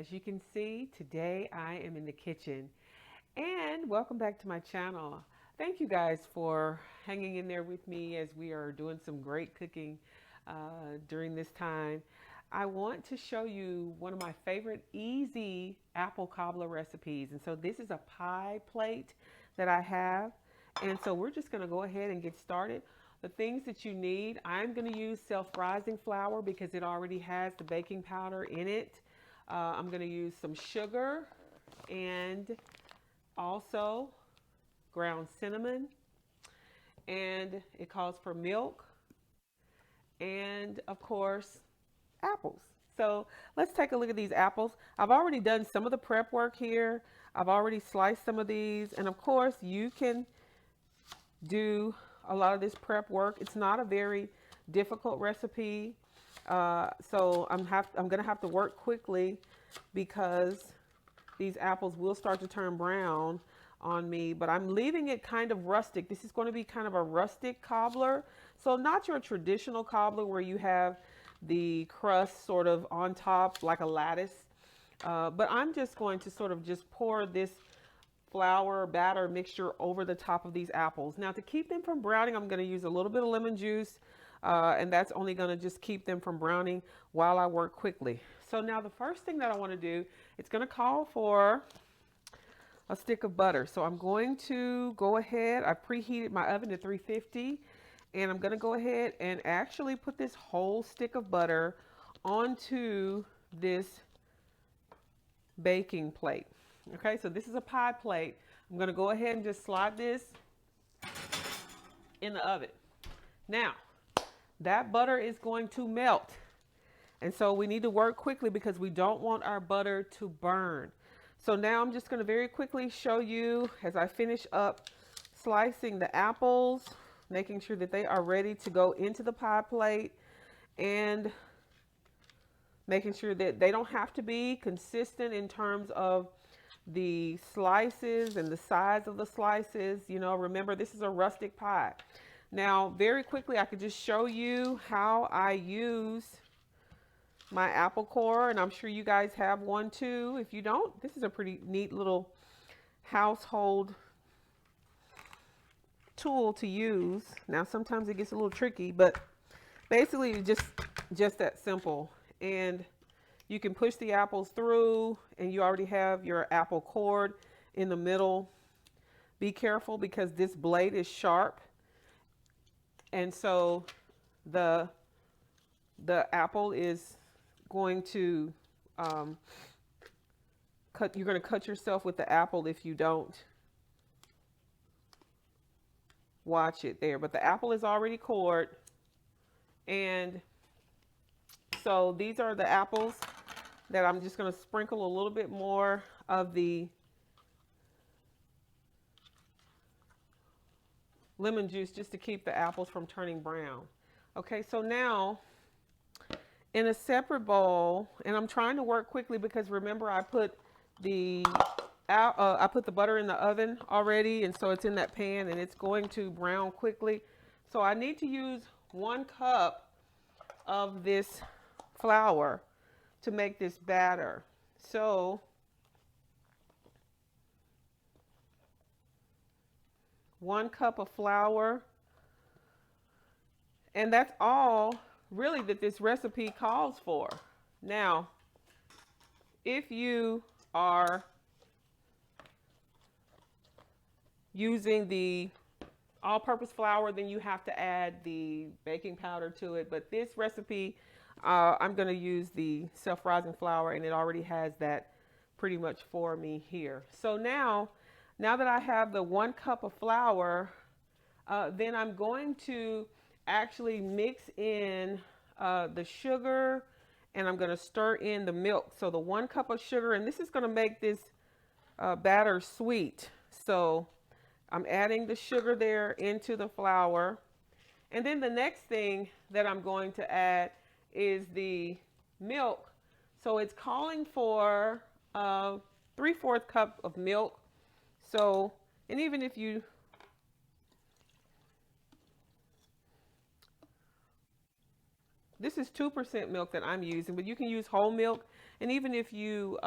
As you can see, today I am in the kitchen and welcome back to my channel. Thank you guys for hanging in there with me as we are doing some great cooking during this time. I want to show you one of my favorite easy apple cobbler recipes. And so this is a pie plate that I have. And so we're just going to go ahead and get started. The things that you need, I'm going to use self-rising flour because it already has the baking powder in it. I'm going to use some sugar and also ground cinnamon, and it calls for milk and of course apples. So let's take a look at these apples. I've already done some of the prep work here. I've already sliced some of these, and of course you can do a lot of this prep work. It's not a very difficult recipe. So I'm going to have to work quickly because these apples will start to turn brown on me, but I'm leaving it kind of rustic. This is going to be kind of a rustic cobbler. So not your traditional cobbler where you have the crust sort of on top like a lattice. But I'm just going to sort of just pour this flour batter mixture over the top of these apples. Now to keep them from browning, I'm going to use a little bit of lemon juice, and that's only going to just keep them from browning while I work quickly. So now the first thing that I want to do, it's going to call for a stick of butter. So I'm going to go ahead, I preheated my oven to 350, and I'm going to go ahead and actually put this whole stick of butter onto this baking plate. Okay, so this is a pie plate. I'm going to go ahead and just slide this in the oven. Now, that butter is going to melt. And so we need to work quickly because we don't want our butter to burn. So now I'm just going to very quickly show you as I finish up slicing the apples, making sure that they are ready to go into the pie plate, and making sure that they don't have to be consistent in terms of the slices and the size of the slices. You know, remember this is a rustic pie. Now, very quickly, I could just show you how I use my apple core, and I'm sure you guys have one too. If you don't, this is a pretty neat little household tool to use. Now, sometimes it gets a little tricky, but basically it's just that simple. And you can push the apples through, and you already have your apple cord in the middle. Be careful because this blade is sharp, and so the apple is going to you're going to cut yourself with the apple if you don't watch it there. But the apple is already cored, and so these are the apples that I'm just going to sprinkle a little bit more of the lemon juice just to keep the apples from turning brown. Okay, so now in a separate bowl, and I'm trying to work quickly because remember I put the butter in the oven already, and so it's in that pan and it's going to brown quickly. So I need to use 1 cup of this flour to make this batter. So 1 cup of flour, and that's all really that this recipe calls for. Now, if you are using the all-purpose flour, then you have to add the baking powder to it. But this recipe, I'm going to use the self-rising flour, and it already has that pretty much for me here. So now that I have the 1 cup of flour, then I'm going to actually mix in the sugar, and I'm going to stir in the milk. So the 1 cup of sugar, and this is going to make this batter sweet. So I'm adding the sugar there into the flour. And then the next thing that I'm going to add is the milk. So it's calling for 3/4 cup of milk. So, and even if you This is 2% milk that I'm using, but you can use whole milk And even if you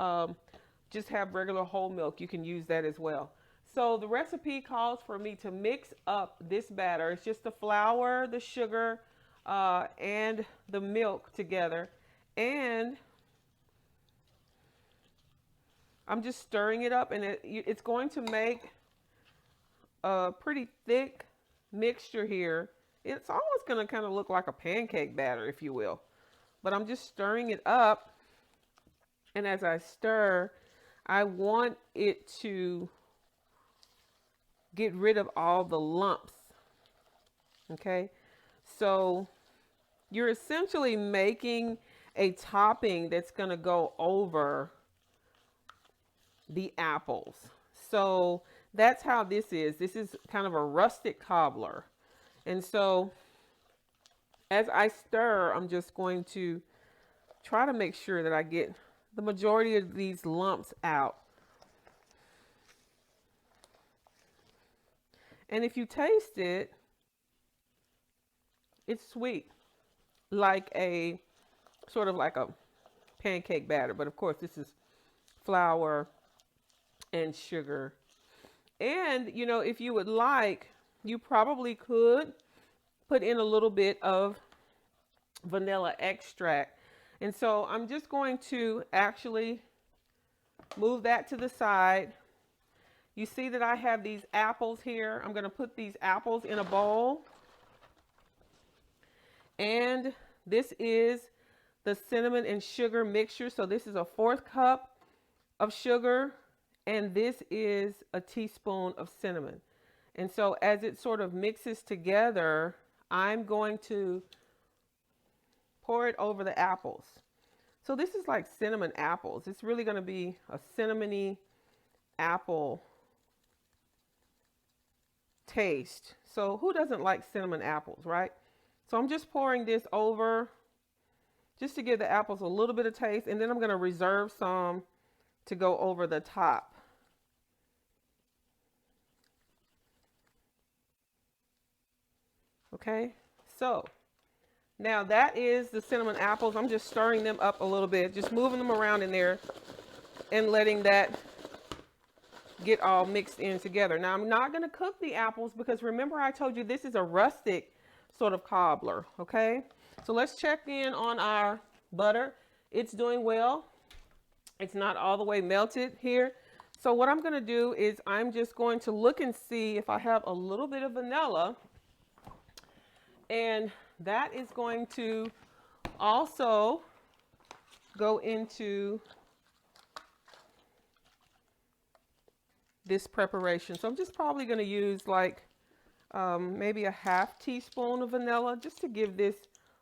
just have regular whole milk, you can use that as well. So the recipe calls for me to mix up this batter. It's just the flour, the sugar, and the milk together. And I'm just stirring it up, and it's going to make a pretty thick mixture here. It's almost going to kind of look like a pancake batter, if you will. But I'm just stirring it up. And as I stir, I want it to get rid of all the lumps. Okay. So you're essentially making a topping that's going to go over the apples. So that's how this is. This is kind of a rustic cobbler. And so as I stir, I'm just going to try to make sure that I get the majority of these lumps out. And if you taste it, it's sweet, like a sort of like a pancake batter. But of course, this is flour and sugar. And, you know, if you would like, you probably could put in a little bit of vanilla extract. And so I'm just going to actually move that to the side. You see that I have these apples here. I'm going to put these apples in a bowl. And this is the cinnamon and sugar mixture. So this is a 1/4 cup of sugar, and this is a teaspoon of cinnamon. And so as it sort of mixes together, I'm going to pour it over the apples. So this is like cinnamon apples. It's really going to be a cinnamony apple taste. So who doesn't like cinnamon apples, right? So I'm just pouring this over just to give the apples a little bit of taste. And then I'm going to reserve some to go over the top. Okay, so now that is the cinnamon apples. I'm just stirring them up a little bit, just moving them around in there and letting that get all mixed in together. Now I'm not going to cook the apples because remember I told you this is a rustic sort of cobbler. Okay, so let's check in on our butter. It's doing well. It's not all the way melted here. So what I'm going to do is I'm just going to look and see if I have a little bit of vanilla. And that is going to also go into this preparation. So I'm just probably going to use like maybe a 1/2 teaspoon of vanilla just to give this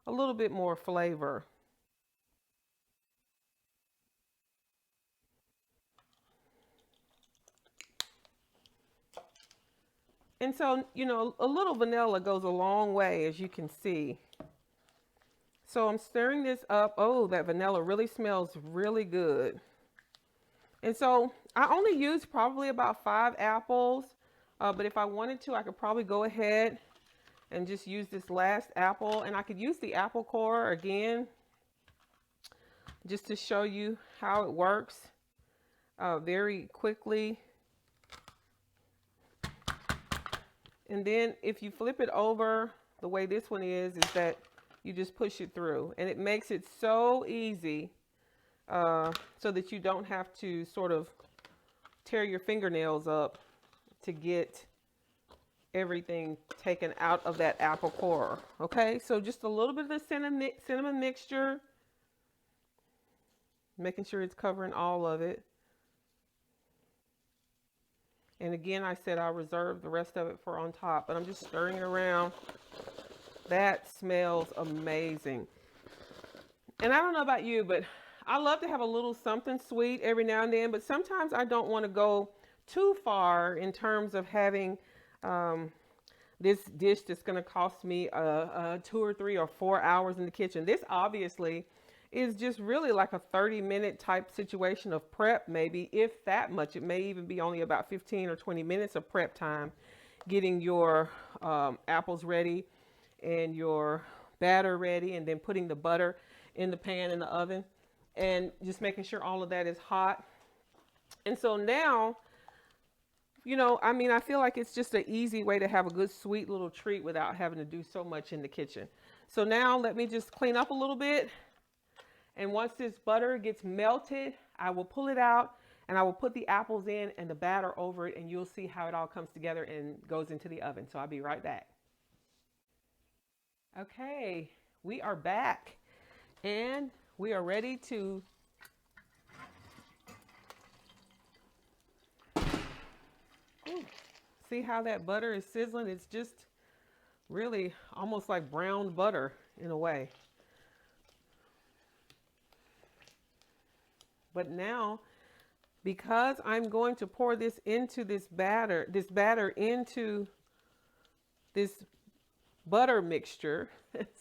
a little bit more flavor. And so, you know, a little vanilla goes a long way, as you can see. So I'm stirring this up. Oh, that vanilla really smells really good. And so I only used probably about 5 apples. But if I wanted to, I could probably go ahead and just use this last apple. And I could use the apple core again, just to show you how it works very quickly. And then if you flip it over, the way this one is that you just push it through. And it makes it so easy so that you don't have to sort of tear your fingernails up to get everything taken out of that apple core. Okay, so just a little bit of the cinnamon mixture, making sure it's covering all of it. And again, I said I'll reserve the rest of it for on top, but I'm just stirring it around. That smells amazing. And I don't know about you, but I love to have a little something sweet every now and then, but sometimes I don't want to go too far in terms of having this dish that's going to cost me 2 or 3 or 4 hours in the kitchen. This obviously is just really like a 30-minute type situation of prep, maybe, if that much. It may even be only about 15 or 20 minutes of prep time, getting your apples ready and your batter ready, and then putting the butter in the pan in the oven. and just making sure all of that is hot. And so now, I mean, I feel like it's just an easy way to have a good sweet little treat without having to do so much in the kitchen. So now let me just clean up a little bit. And once this butter gets melted, I will pull it out and I will put the apples in and the batter over it, and you'll see how it all comes together and goes into the oven. So I'll be right back. Okay, we are back and we are ready to see how that butter is sizzling. It's just really almost like browned butter in a way. But now, because I'm going to pour this into this batter into this butter mixture,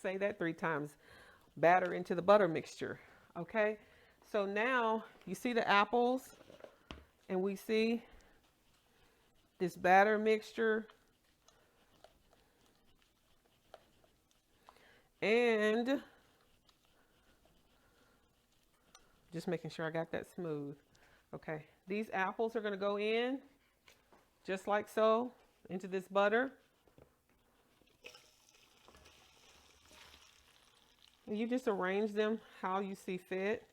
say that 3 times, batter into the butter mixture, okay? So now you see the apples and we see this batter mixture, and just making sure I got that smooth. Okay, these apples are going to go in just like so into this butter. And you just arrange them how you see fit.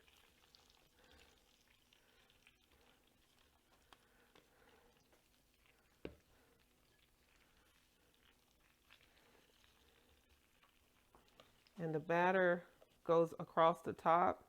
And the batter goes across the top.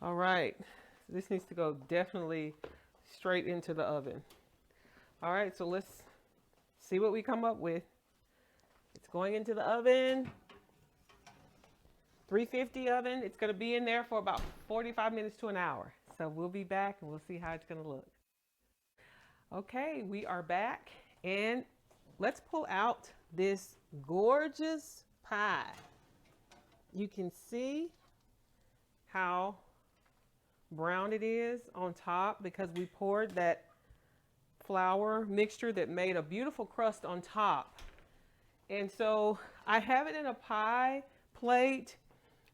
All right, this needs to go definitely straight into the oven. All right, so let's see what we come up with. It's going into the oven, 350 oven. It's going to be in there for about 45 minutes to an hour. So we'll be back and we'll see how it's going to look. Okay, we are back and let's pull out this gorgeous pie. You can see how brown it is on top because we poured that flour mixture that made a beautiful crust on top. And so I have it in a pie plate,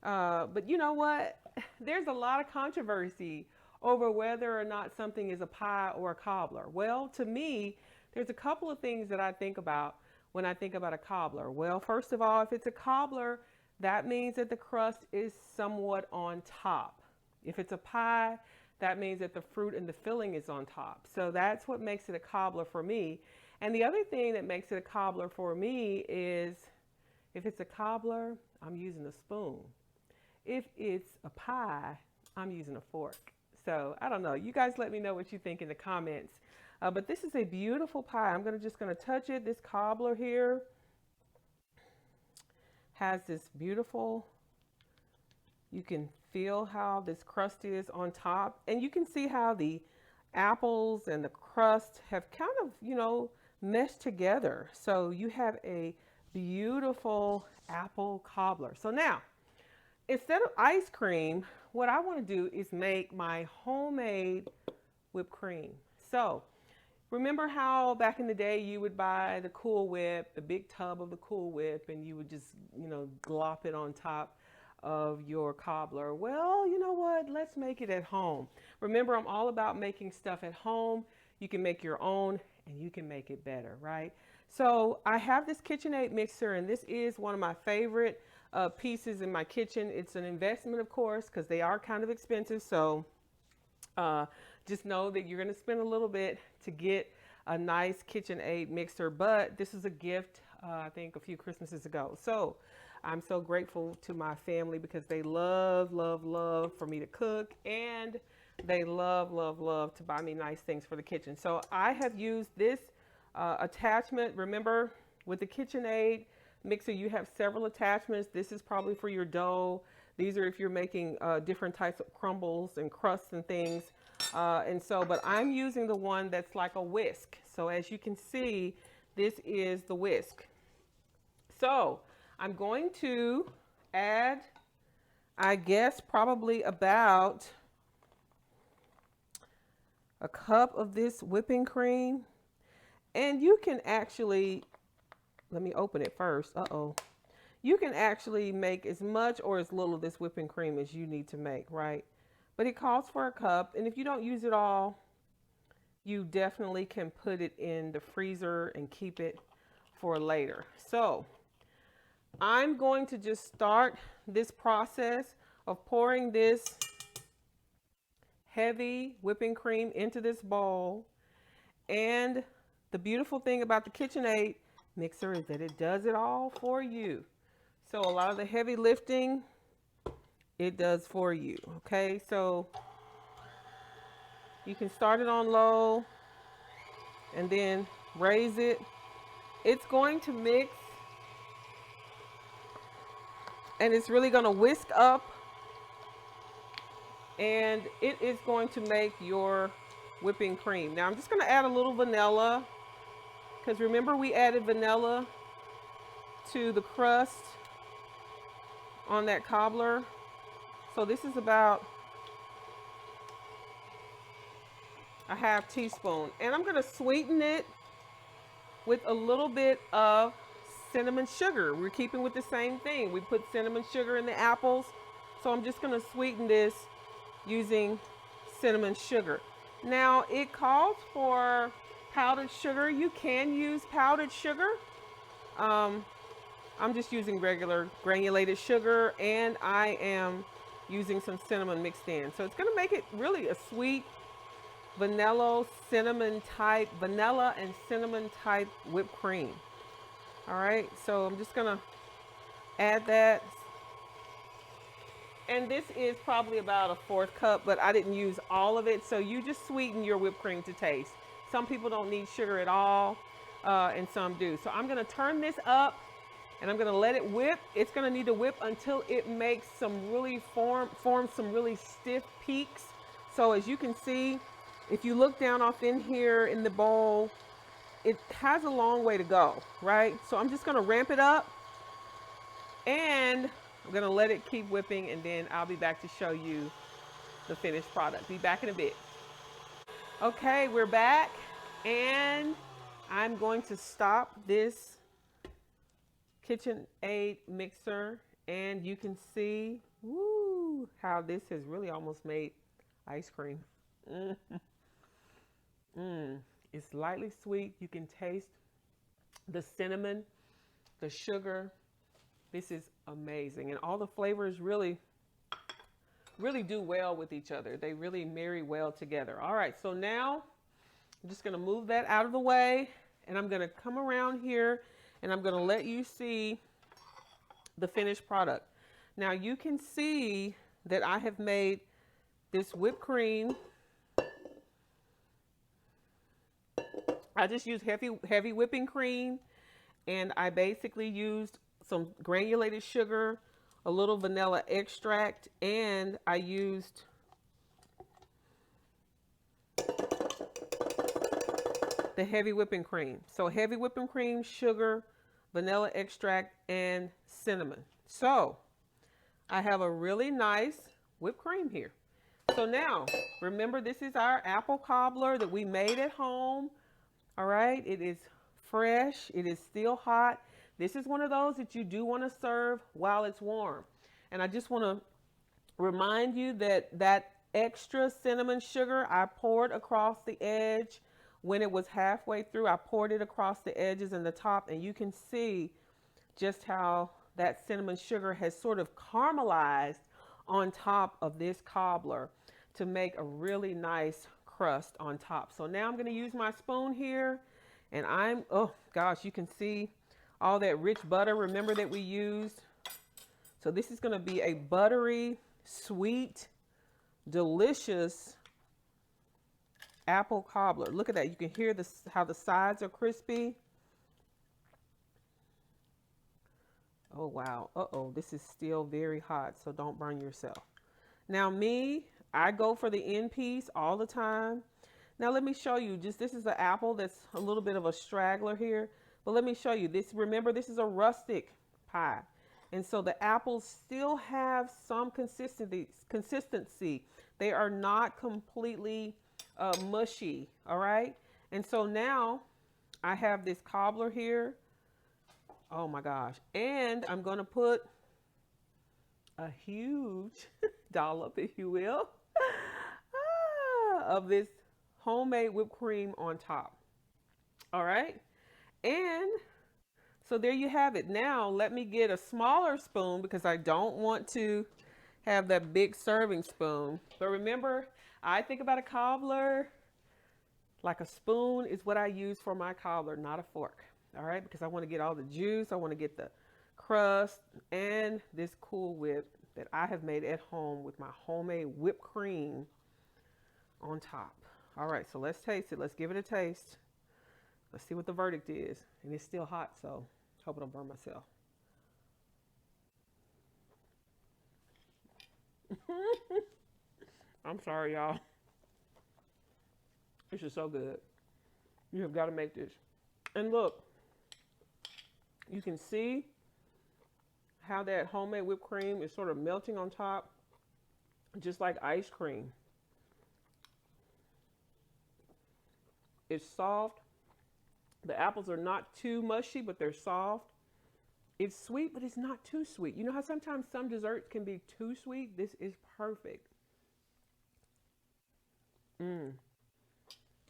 but you know what? There's a lot of controversy over whether or not something is a pie or a cobbler. Well, to me, there's a couple of things that I think about when I think about a cobbler. Well, first of all, if it's a cobbler, that means that the crust is somewhat on top. If it's a pie, that means that the fruit and the filling is on top. So that's what makes it a cobbler for me. And the other thing that makes it a cobbler for me is if it's a cobbler, I'm using a spoon. If it's a pie, I'm using a fork. So I don't know. You guys let me know what you think in the comments. But this is a beautiful pie. I'm just going to touch it. This cobbler here has this beautiful, you can feel how this crust is on top, and you can see how the apples and the crust have kind of, meshed together. So you have a beautiful apple cobbler. So now, instead of ice cream, what I want to do is make my homemade whipped cream. So remember how back in the day you would buy the Cool Whip, the big tub of the Cool Whip, and you would just, glop it on top of your cobbler? Well, you know what? Let's make it at home. Remember, I'm all about making stuff at home. You can make your own and you can make it better, right? So I have this KitchenAid mixer, and this is one of my favorite pieces in my kitchen. It's an investment, of course, because they are kind of expensive. So just know that you're going to spend a little bit to get a nice KitchenAid mixer, but this is a gift, I think a few Christmases ago. So I'm so grateful to my family because they love, love, love for me to cook, and they love, love, love to buy me nice things for the kitchen. So I have used this attachment. Remember, with the KitchenAid mixer, you have several attachments. This is probably for your dough. These are if you're making different types of crumbles and crusts and things. But I'm using the one that's like a whisk. So as you can see, this is the whisk. So I'm going to add, I guess, probably about a cup of this whipping cream. And you can actually, let me open it first. Uh-oh. You can actually make as much or as little of this whipping cream as you need to make, right? But it calls for a cup. And if you don't use it all, you definitely can put it in the freezer and keep it for later. So I'm going to just start this process of pouring this heavy whipping cream into this bowl. And the beautiful thing about the KitchenAid mixer is that it does it all for you. So a lot of the heavy lifting, it does for you. Okay, so you can start it on low and then raise it. It's going to mix and it's really going to whisk up, and it is going to make your whipping cream. Now I'm just going to add a little vanilla, because remember we added vanilla to the crust on that cobbler. So this is about a half teaspoon, and I'm going to sweeten it with a little bit of cinnamon sugar. We're keeping with the same thing. We put cinnamon sugar in the apples, so I'm just going to sweeten this using cinnamon sugar. Now it calls for powdered sugar. You can use powdered sugar. I'm just using regular granulated sugar, and I am using some cinnamon mixed in. So it's going to make it really a sweet vanilla and cinnamon type whipped cream. All right, so I'm just going to add that. And this is probably about a 1/4 cup, but I didn't use all of it. So you just sweeten your whipped cream to taste. Some people don't need sugar at all, and some do. So I'm going to turn this up, and I'm going to let it whip. It's going to need to whip until it makes some really form some really stiff peaks. So as you can see, if you look down off in here in the bowl, it has a long way to go, right? So I'm just going to ramp it up, and I'm going to let it keep whipping, and then I'll be back to show you the finished product. Be back in a bit. Okay, we're back, and I'm going to stop this KitchenAid mixer, and you can see, woo, how this has really almost made ice cream. It's lightly sweet. You can taste the cinnamon, the sugar. This is amazing. And all the flavors really do well with each other. They really marry well together. All right, so now I'm just going to move that out of the way, and I'm going to come around here, and I'm going to let you see the finished product. Now you can see that I have made this whipped cream. I just used heavy whipping cream, and I basically used some granulated sugar, a little vanilla extract, and I used the heavy whipping cream. So heavy whipping cream, sugar, vanilla extract, and cinnamon. So I have a really nice whipped cream here. So now, remember, this is our apple cobbler that we made at home. All right, it is fresh. It is still hot. This is one of those that you do want to serve while it's warm. And I just want to remind you that that extra cinnamon sugar I poured across the edge when it was halfway through. I poured it across the edges and the top, and you can see just how that cinnamon sugar has sort of caramelized on top of this cobbler to make a really nice crust on top. So now I'm going to use my spoon here, and oh gosh, you can see all that rich butter, remember, that we used. So this is going to be a buttery, sweet, delicious apple cobbler. Look at that. You can hear how the sides are crispy. Oh wow. Uh-oh, this is still very hot, so don't burn yourself. Now I go for the end piece all the time. Now let me show you, this is the apple that's a little bit of a straggler here. But let me show you this. Remember, this is a rustic pie. And so the apples still have some consistency. They are not completely mushy. All right. And so now I have this cobbler here. Oh my gosh. And I'm going to put a huge dollop, if you will, of this homemade whipped cream on top. All right. And so there you have it. Now let me get a smaller spoon because I don't want to have that big serving spoon. But remember, I think about a cobbler like a spoon is what I use for my cobbler, not a fork. All right, because I want to get all the juice. I want to get the crust and this Cool Whip that I have made at home with my homemade whipped cream on top. All right, so let's taste it. Let's give it a taste. Let's see what the verdict is. And it's still hot, so hope I don't burn myself. I'm sorry, y'all. This is so good. You have got to make this. And look, you can see how that homemade whipped cream is sort of melting on top, just like ice cream. It's soft. The apples are not too mushy, but they're soft. It's sweet, but it's not too sweet. You know how sometimes some desserts can be too sweet? This is perfect.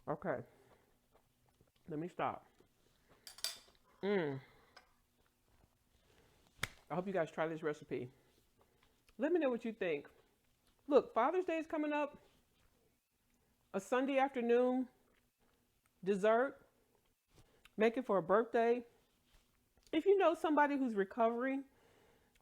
Okay. Let me stop. I hope you guys try this recipe. Let me know what you think. Look, Father's Day is coming up. A Sunday afternoon dessert. Make it for a birthday. If you know somebody who's recovering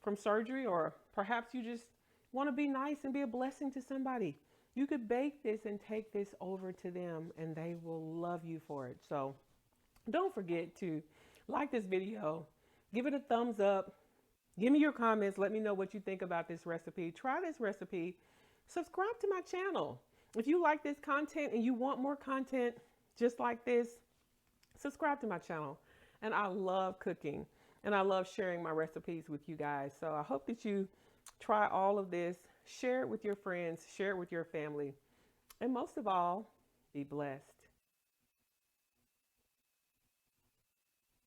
from surgery, or perhaps you just want to be nice and be a blessing to somebody, you could bake this and take this over to them and they will love you for it. So don't forget to like this video, give it a thumbs up, give me your comments, let me know what you think about this recipe. Try this recipe, subscribe to my channel. If you like this content and you want more content just like this, subscribe to my channel. And I love cooking and I love sharing my recipes with you guys. So I hope that you try all of this, share it with your friends, share it with your family, and most of all, be blessed.